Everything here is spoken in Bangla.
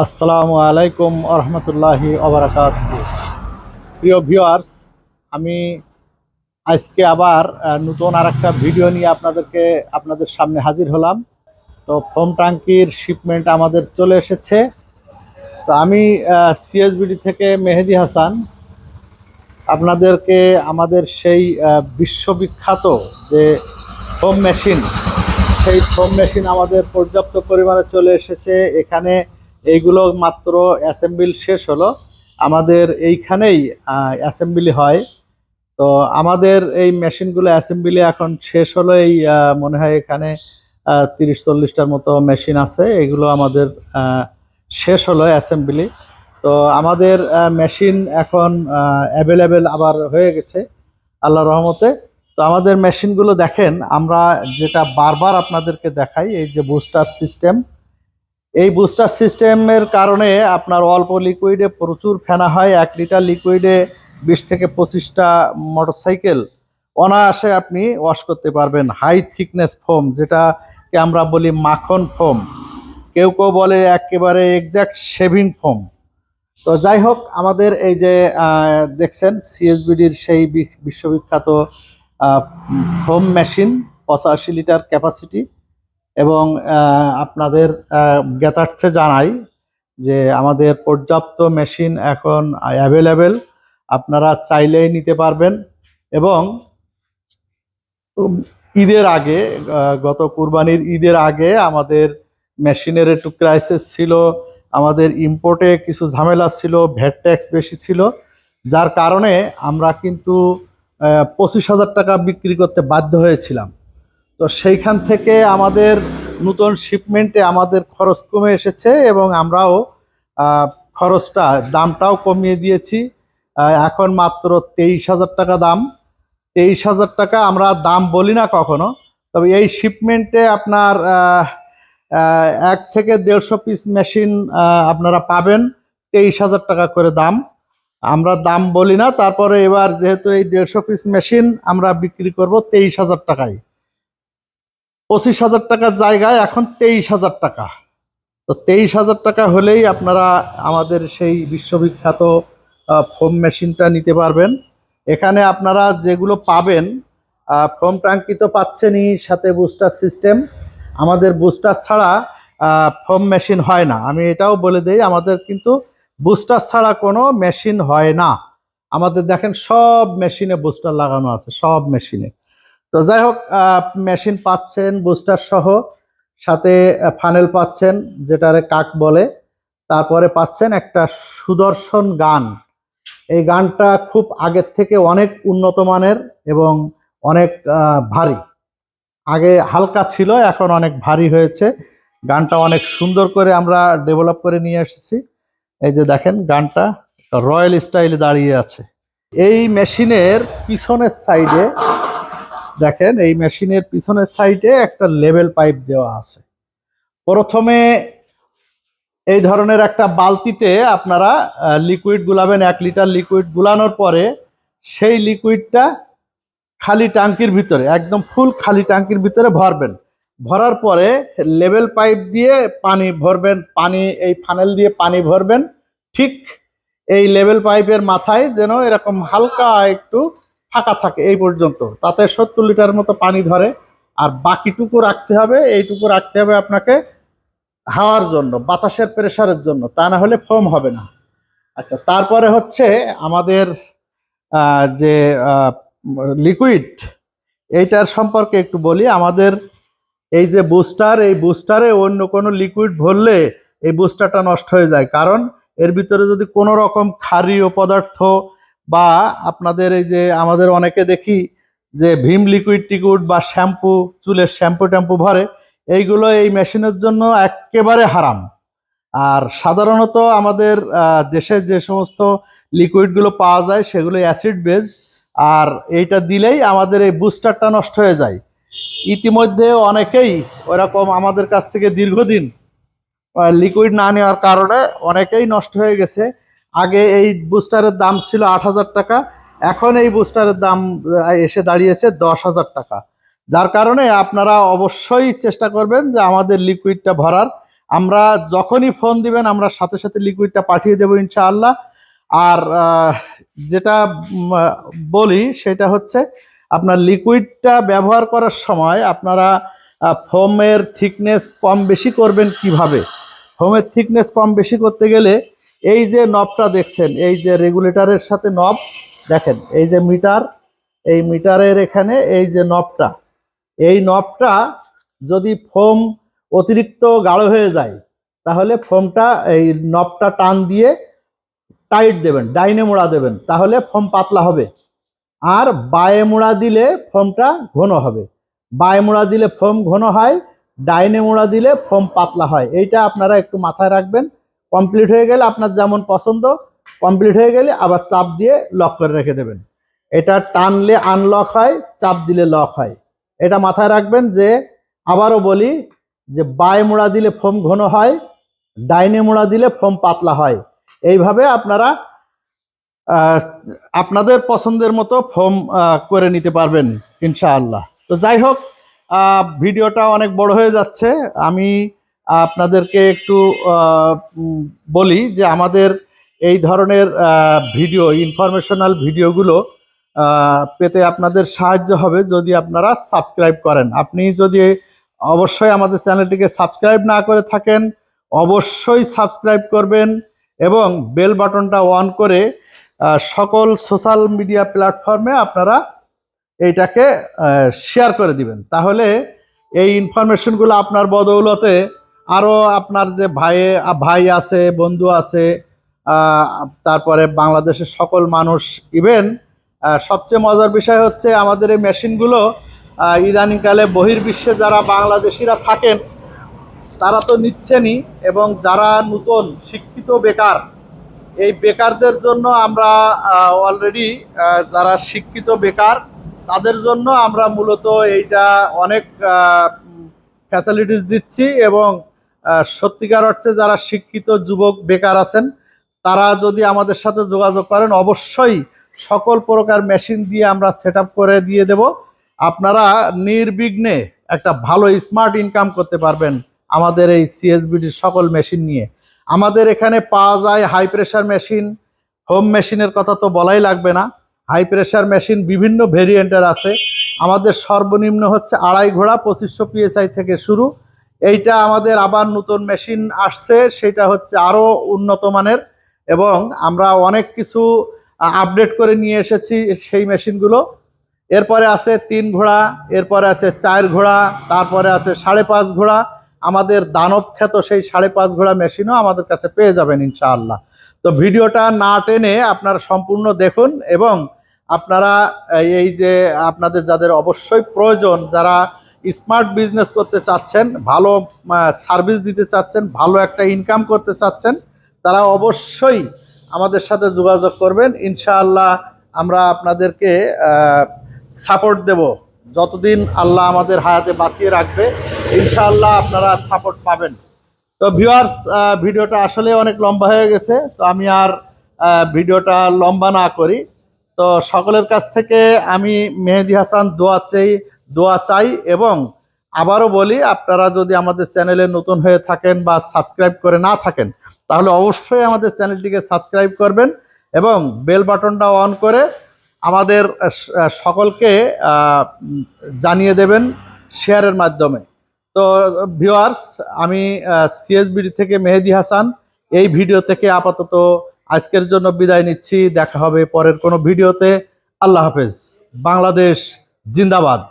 আসসালামু আলাইকুম আরহামতুল্লাহি ওবারাকাতুহু। প্রিয় ভিউয়ার্স, আমি আজকে আবার নতুন আরেকটা ভিডিও নিয়ে আপনাদের সামনে হাজির হলাম। তো ফোম ট্যাঙ্কির শিপমেন্ট আমাদের চলে এসেছে। তো আমি সিএসবিডি থেকে মেহেদি হাসান আপনাদেরকে আমাদের সেই বিশ্ববিখ্যাত যে ফোম মেশিন, সেই ফোম মেশিন আমাদের পর্যাপ্ত পরিমাণে চলে এসেছে। এখানে এইগুলো মাত্র অ্যাসেম্বল শেষ হলো, আমাদের এইখানেই অ্যাসেম্বলি হয়। তো আমাদের এই মেশিনগুলো অ্যাসেম্বলি এখন শেষ হলো। এই মনে হয় এখানে 30-40টার মতো মেশিন আছে, এগুলো আমাদের শেষ হলো অ্যাসেম্বলি। তো আমাদের মেশিন এখন অ্যাভেলেবেল আবার হয়ে গেছে আল্লাহর রহমতে। তো আমাদের মেশিনগুলো দেখেন, আমরা যেটা বারবার আপনাদেরকে দেখাই, এই যে বুস্টার সিস্টেম, এই বুস্টার সিস্টেমের কারণে আপনার অল্প লিকুইডে প্রচুর ফেনা হয়। 1 লিটার লিকুইডে 20 থেকে 25টা মোটরসাইকেল অনায়াসে আপনি ওয়াশ করতে পারবেন। হাই থিকনেস ফোম, যেটাকে আমরা বলি মাখন ফোম, কেউ কেউ বলে একেবারে এক্স্যাক্ট শেভিং ফোম। তো যাই হোক, আমাদের এই যে দেখছেন সিএসবিডির সেই বিশ্ববিখ্যাত ফোম মেশিন, 85 লিটার ক্যাপাসিটি। এবং আপনাদের জ্ঞাতার্থে জানাই যে আমাদের পর্যাপ্ত মেশিন এখন অ্যাভেলেবেল, আপনারা চাইলেই নিতে পারবেন। এবং ঈদের আগে, গত কুরবানির ঈদের আগে আমাদের মেশিনের একটু ক্রাইসিস ছিল, আমাদের ইম্পোর্টে কিছু ঝামেলা ছিল, ভ্যাট ট্যাক্স বেশি ছিল, যার কারণে আমরা কিন্তু 25,000 টাকা বিক্রি করতে বাধ্য হয়েছিলাম। তো সেইখান থেকে আমাদের নতুন শিপমেন্টে আমাদের খরচ কমে এসেছে এবং আমরাও দামটাও কমিয়ে দিয়েছি। এখন মাত্র 23,000 টাকা দাম। 23,000 টাকা আমরা দাম বলি না কখনো, তবে এই শিপমেন্টে আপনার 1 থেকে 150 পিস মেশিন আপনারা পাবেন 23,000 টাকা করে দাম। আমরা দাম বলি না, তারপরে এবার যেহেতু এই 150 পিস মেশিন আমরা বিক্রি করব 23,000 টাকায়। 25,000 টাকার জায়গায় এখন 23,000 টাকা। তো 23,000 টাকা হলেই আপনারা আমাদের সেই বিশ্ববিখ্যাত ফোম মেশিনটা নিতে পারবেন। এখানে আপনারা যেগুলো পাবেন, ফোম ট্যাঙ্কি তো পাচ্ছেনই, সাথে বুস্টার সিস্টেম। আমাদের বুস্টার ছাড়া ফোম মেশিন হয় না, আমি এটাও বলে দিই, আমাদের কিন্তু বুস্টার ছাড়া কোনো মেশিন হয় না। আমাদের দেখেন সব মেশিনে বুস্টার লাগানো আছে, সব মেশিনে। তো যাই হোক, মেশিন পাচ্ছেন বুস্টার সহ, সাথে ফানেল পাচ্ছেন, যেটারে কাক বলে। তারপরে পাচ্ছেন একটা সুদর্শন গান। এই গানটা খুব আগের থেকে অনেক উন্নত মানের এবং অনেক ভারী। আগে হালকা ছিল, এখন অনেক ভারী হয়েছে। গানটা অনেক সুন্দর করে আমরা ডেভেলপ করে নিয়ে এসেছি। এই যে দেখেন, গানটা রয়্যাল স্টাইলে দাঁড়িয়ে আছে। এই মেশিনের পিছনের সাইডে দেখেন, এই মেশিনের পিছনের সাইডে একটা লেভেল পাইপ দেওয়া আছে। প্রথমে এই ধরনের একটা বালতিতে আপনারা লিকুইড গুলাবেন। 1 লিটার লিকুইড গুলানোর পরে সেই লিকুইডটা খালি ট্যাঙ্কির ভিতরে, একদম ফুল খালি ট্যাঙ্কির ভিতরে ভরবেন। ভরার পরে লেভেল পাইপ দিয়ে পানি ভরবেন, এই ফানেল দিয়ে পানি ভরবেন। ঠিক এই লেভেল পাইপের মাথায় যেন এরকম হালকা একটু ফাঁকা থাকে, এই পর্যন্ত, তাতে 70 লিটার মতো পানি ধরে। আর বাকিটুকু রাখতে হবে, এইটুকু রাখতে হবে আপনাকে হাওয়ার জন্য, বাতাসের প্রেসারের জন্য, তা না হলে ফোম হবে না। আচ্ছা, তারপরে হচ্ছে আমাদের যে লিকুইড, এইটার সম্পর্কে একটু বলি। আমাদের এই যে বুস্টার, এই বুস্টারে অন্য কোনো লিকুইড ভরলে এই বুস্টারটা নষ্ট হয়ে যায়, কারণ এর ভিতরে যদি কোনো রকম ক্ষারীয় পদার্থ বা আপনাদের এই যে আমাদের অনেকে দেখি যে ভীম লিকুইড টিকুইড বা শ্যাম্পু, চুলের শ্যাম্পু ট্যাম্পু ভরে, এইগুলো এই মেশিনের জন্য একেবারে হারাম। আর সাধারণত আমাদের দেশে যে সমস্ত লিকুইডগুলো পাওয়া যায় সেগুলো অ্যাসিড বেস, আর এইটা দিলেই আমাদের এই বুস্টারটা নষ্ট হয়ে যায়। ইতিমধ্যে অনেকেই ওরকম আমাদের কাছ থেকে দীর্ঘদিন লিকুইড না নেওয়ার কারণে অনেকেই নষ্ট হয়ে গেছে। আগে এই বুস্টারের দাম ছিল 8,000 টাকা, এখন এই বুস্টারের দাম এসে দাঁড়িয়েছে 10,000 টাকা। যার কারণে আপনারা অবশ্যই চেষ্টা করবেন যে আমাদের লিকুইডটা ভরার। আমরা যখনই ফোন দিবেন আমরা সাথে সাথে লিকুইডটা পাঠিয়ে দেবো ইনশাআল্লাহ। আর যেটা বলি সেটা হচ্ছে আপনার লিকুইডটা ব্যবহার করার সময় আপনারা ফোমের থিকনেস কম বেশি করবেন কিভাবে। ফোমের থিকনেস কম বেশি করতে গেলে এই যে নবটা দেখছেন, এই যে রেগুলেটরের সাথে নব দেখেন, এই যে মিটার, এই মিটারের এখানে এই যে নবটা, এই নবটা যদি ফোম অতিরিক্ত গাঢ় হয়ে যায় তাহলে ফোমটা এই নবটা টান দিয়ে টাইট দেবেন, ডাইনে মোড়া দেবেন, তাহলে ফোম পাতলা হবে। আর বায়ে মোড়া দিলে ফোমটা ঘন হবে। বায়ে মোড়া দিলে ফোম ঘন হয়, ডাইনে মোড়া দিলে ফোম পাতলা হয়। এইটা আপনারা একটু মাথায় রাখবেন। কমপ্লিট হয়ে গেলে আপনার যেমন পছন্দ, কমপ্লিট হয়ে গেলে আবার চাপ দিয়ে লক করে রেখে দেবেন। এটা টানলে আনলক হয়, চাপ দিলে লক হয়। এটা মাথায় রাখবেন। যে আবারও বলি যে বায়ে মোড়া দিলে ফোম ঘন হয়, ডাইনে মোড়া দিলে ফোম পাতলা হয়। এইভাবে আপনারা আপনাদের পছন্দের মতো ফোম করে নিতে পারবেন ইনশাআল্লাহ। তো যাই হোক, ভিডিওটা অনেক বড় হয়ে যাচ্ছে। আমি আপনাদেরকে একটু বলি যে আমাদের এই ধরনের ভিডিও, ইনফরমেশনাল ভিডিওগুলো পেতে আপনাদের সাহায্য হবে যদি আপনারা সাবস্ক্রাইব করেন। আপনি যদি অবশ্যই আমাদের চ্যানেলটিকে সাবস্ক্রাইব না করে থাকেন, অবশ্যই সাবস্ক্রাইব করবেন এবং বেল বাটনটা অন করে সকল সোশ্যাল মিডিয়া প্ল্যাটফর্মে আপনারা এইটাকে শেয়ার করে দিবেন। তাহলে এই ইনফরমেশনগুলো আপনার বদৌলতে আরও আপনার যে ভাই আছে, বন্ধু আছে, তারপরে বাংলাদেশের সকল মানুষ, ইভেন সবচেয়ে মজার বিষয় হচ্ছে আমাদের এই মেশিনগুলো ইদানিংকালে বহির্বিশ্বে যারা বাংলাদেশিরা থাকেন তারা তো নিচ্ছেনই, এবং যারা নতুন শিক্ষিত বেকার, এই বেকারদের জন্য আমরা অলরেডি যারা শিক্ষিত বেকার তাদের জন্য আমরা মূলত এইটা অনেক ফ্যাসিলিটিস দিচ্ছি। এবং সত্যিকার অর্থে যারা শিক্ষিত যুবক বেকার আছেন তারা যদি আমাদের সাথে যোগাযোগ করেন অবশ্যই সকল প্রকার মেশিন দিয়ে আমরা সেট করে দিয়ে দেব। আপনারা নির্বিঘ্নে একটা ভালো স্মার্ট ইনকাম করতে পারবেন আমাদের এই সিএসবিডির সকল মেশিন নিয়ে। আমাদের এখানে পাওয়া যায় হাই প্রেশার মেশিন, হোম মেশিনের কথা তো বলাই লাগবে না। হাই প্রেশার মেশিন বিভিন্ন ভেরিয়েন্টের আছে। আমাদের সর্বনিম্ন হচ্ছে 2.5 ঘোড়া 2500 PSI থেকে শুরু। এইটা আমাদের আবার নতুন মেশিন আসছে, সেটা হচ্ছে আরও উন্নত মানের, এবং আমরা অনেক কিছু আপডেট করে নিয়ে এসেছি সেই মেশিনগুলো। এরপরে আছে 3 ঘোড়া, এরপরে আছে 4 ঘোড়া, তারপরে আছে 5.5 ঘোড়া। আমাদের দানব খ্যাত সেই 5.5 ঘোড়া মেশিনও আমাদের কাছে পেয়ে যাবেন ইনশাআল্লাহ। তো ভিডিওটা না টেনে আপনারা সম্পূর্ণ দেখুন, এবং আপনারা এই যে আপনাদের যাদের অবশ্যই প্রয়োজন, যারা স্মার্ট বিজনেস করতে চাচ্ছেন, ভালো সার্ভিস দিতে চাচ্ছেন, ভালো একটা ইনকাম করতে চাচ্ছেন, তারা অবশ্যই আমাদের সাথে যোগাযোগ করবেন। ইনশাআল্লাহ আমরা আপনাদেরকে সাপোর্ট দেব যতদিন আল্লাহ আমাদের হায়াতে বাঁচিয়ে রাখবে। ইনশাআল্লাহ আপনারা সাপোর্ট পাবেন। তো ভিউয়ার্স, ভিডিওটা আসলে অনেক লম্বা হয়ে গেছে, তো আমি আর ভিডিওটা লম্বা না করি। তো সকলের কাছ থেকে আমি মেহেদী হাসান দোয়া চাই, এবং আবারও বলি আপনারা যদি আমাদের চ্যানেলে নতুন হয়ে থাকেন বা সাবস্ক্রাইব করে না থাকেন তাহলে অবশ্যই আমাদের চ্যানেলটিকে সাবস্ক্রাইব করবেন এবং বেল বাটনটা অন করে আমাদের সকলকে জানিয়ে দেবেন শেয়ারের মাধ্যমে। তো ভিউয়ার্স, আমি সিএসবিডি থেকে মেহেদী হাসান এই ভিডিও থেকে আপাতত আজকের জন্য বিদায় নিচ্ছি। দেখা হবে পরের কোনো ভিডিওতে। আল্লাহ হাফেজ। বাংলাদেশ জিন্দাবাদ।